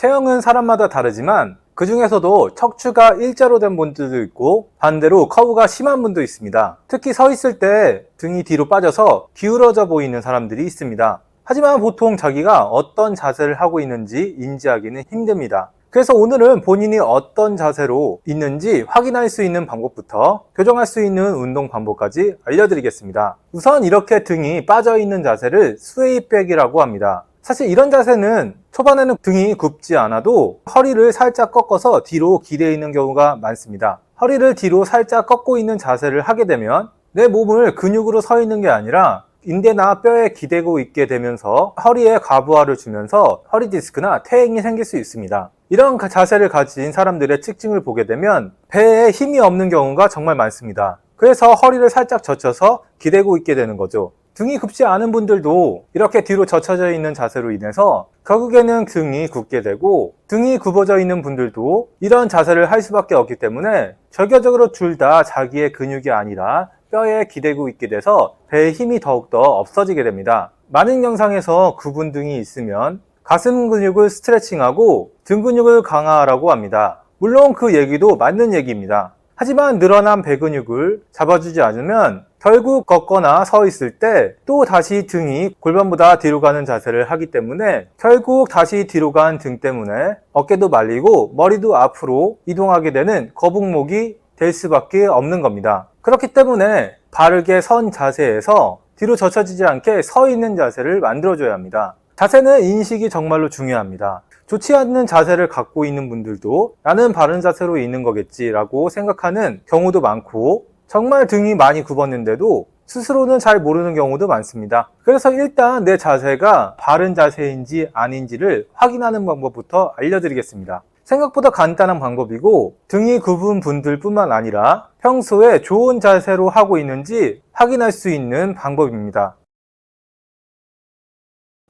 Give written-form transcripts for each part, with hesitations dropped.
체형은 사람마다 다르지만 그 중에서도 척추가 일자로 된 분들도 있고 반대로 커브가 심한 분도 있습니다. 특히 서 있을 때 등이 뒤로 빠져서 기울어져 보이는 사람들이 있습니다. 하지만 보통 자기가 어떤 자세를 하고 있는지 인지하기는 힘듭니다. 그래서 오늘은 본인이 어떤 자세로 있는지 확인할 수 있는 방법부터 교정할 수 있는 운동 방법까지 알려드리겠습니다. 우선 이렇게 등이 빠져 있는 자세를 스웨이백이라고 합니다. 사실 이런 자세는 초반에는 등이 굽지 않아도 허리를 살짝 꺾어서 뒤로 기대 있는 경우가 많습니다. 허리를 뒤로 살짝 꺾고 있는 자세를 하게 되면 내 몸을 근육으로 서 있는 게 아니라 인대나 뼈에 기대고 있게 되면서 허리에 과부하를 주면서 허리 디스크나 퇴행이 생길 수 있습니다. 이런 자세를 가진 사람들의 특징을 보게 되면 배에 힘이 없는 경우가 정말 많습니다. 그래서 허리를 살짝 젖혀서 기대고 있게 되는 거죠. 등이 굽지 않은 분들도 이렇게 뒤로 젖혀져 있는 자세로 인해서 결국에는 등이 굽게 되고, 등이 굽어져 있는 분들도 이런 자세를 할 수밖에 없기 때문에 결과적으로 둘 다 자기의 근육이 아니라 뼈에 기대고 있게 돼서 배의 힘이 더욱더 없어지게 됩니다. 많은 영상에서 굽은 등이 있으면 가슴 근육을 스트레칭하고 등 근육을 강화하라고 합니다. 물론 그 얘기도 맞는 얘기입니다. 하지만 늘어난 배 근육을 잡아주지 않으면 결국 걷거나 서 있을 때 또 다시 등이 골반보다 뒤로 가는 자세를 하기 때문에 결국 다시 뒤로 간 등 때문에 어깨도 말리고 머리도 앞으로 이동하게 되는 거북목이 될 수밖에 없는 겁니다. 그렇기 때문에 바르게 선 자세에서 뒤로 젖혀지지 않게 서 있는 자세를 만들어줘야 합니다. 자세는 인식이 정말로 중요합니다. 좋지 않는 자세를 갖고 있는 분들도 나는 바른 자세로 있는 거겠지 라고 생각하는 경우도 많고, 정말 등이 많이 굽었는데도 스스로는 잘 모르는 경우도 많습니다. 그래서 일단 내 자세가 바른 자세인지 아닌지를 확인하는 방법부터 알려드리겠습니다. 생각보다 간단한 방법이고 등이 굽은 분들 뿐만 아니라 평소에 좋은 자세로 하고 있는지 확인할 수 있는 방법입니다.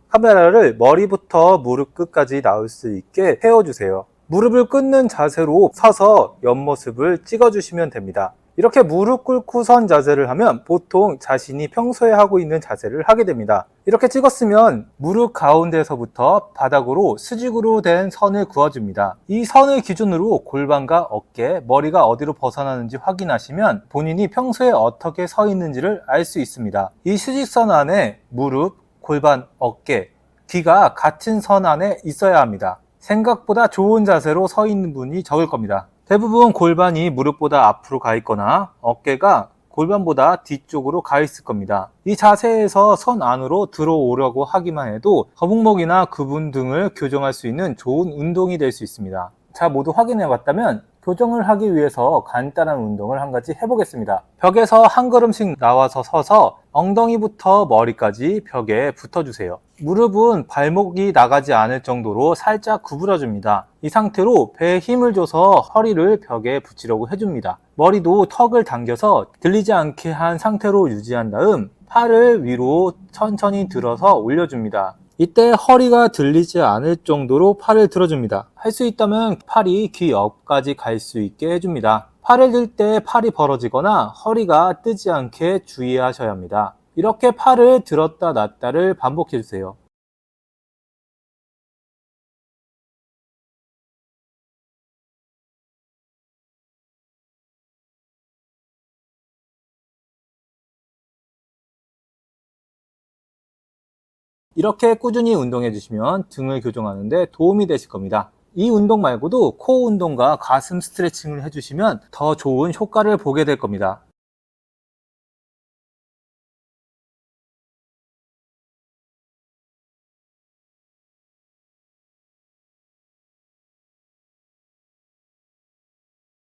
카메라를 머리부터 무릎 끝까지 나올 수 있게 세워주세요. 무릎을 꿇는 자세로 서서 옆모습을 찍어주시면 됩니다. 이렇게 무릎 꿇고 선 자세를 하면 보통 자신이 평소에 하고 있는 자세를 하게 됩니다. 이렇게 찍었으면 무릎 가운데서부터 바닥으로 수직으로 된 선을 그어줍니다. 이 선을 기준으로 골반과 어깨, 머리가 어디로 벗어나는지 확인하시면 본인이 평소에 어떻게 서 있는지를 알 수 있습니다. 이 수직선 안에 무릎, 골반, 어깨, 귀가 같은 선 안에 있어야 합니다. 생각보다 좋은 자세로 서 있는 분이 적을 겁니다. 대부분 골반이 무릎보다 앞으로 가 있거나 어깨가 골반보다 뒤쪽으로 가 있을 겁니다. 이 자세에서 선 안으로 들어오려고 하기만 해도 거북목이나 구분 등을 교정할 수 있는 좋은 운동이 될 수 있습니다. 자, 모두 확인해 봤다면 교정을 하기 위해서 간단한 운동을 한 가지 해보겠습니다. 벽에서 한 걸음씩 나와서 서서 엉덩이부터 머리까지 벽에 붙어주세요. 무릎은 발목이 나가지 않을 정도로 살짝 구부려줍니다. 이 상태로 배에 힘을 줘서 허리를 벽에 붙이려고 해줍니다. 머리도 턱을 당겨서 들리지 않게 한 상태로 유지한 다음 팔을 위로 천천히 들어서 올려줍니다. 이때 허리가 들리지 않을 정도로 팔을 들어줍니다. 할 수 있다면 팔이 귀 옆까지 갈 수 있게 해줍니다. 팔을 들 때 팔이 벌어지거나 허리가 뜨지 않게 주의하셔야 합니다. 이렇게 팔을 들었다 놨다를 반복해주세요. 이렇게 꾸준히 운동해 주시면 등을 교정하는데 도움이 되실 겁니다. 이 운동 말고도 코어 운동과 가슴 스트레칭을 해주시면 더 좋은 효과를 보게 될 겁니다.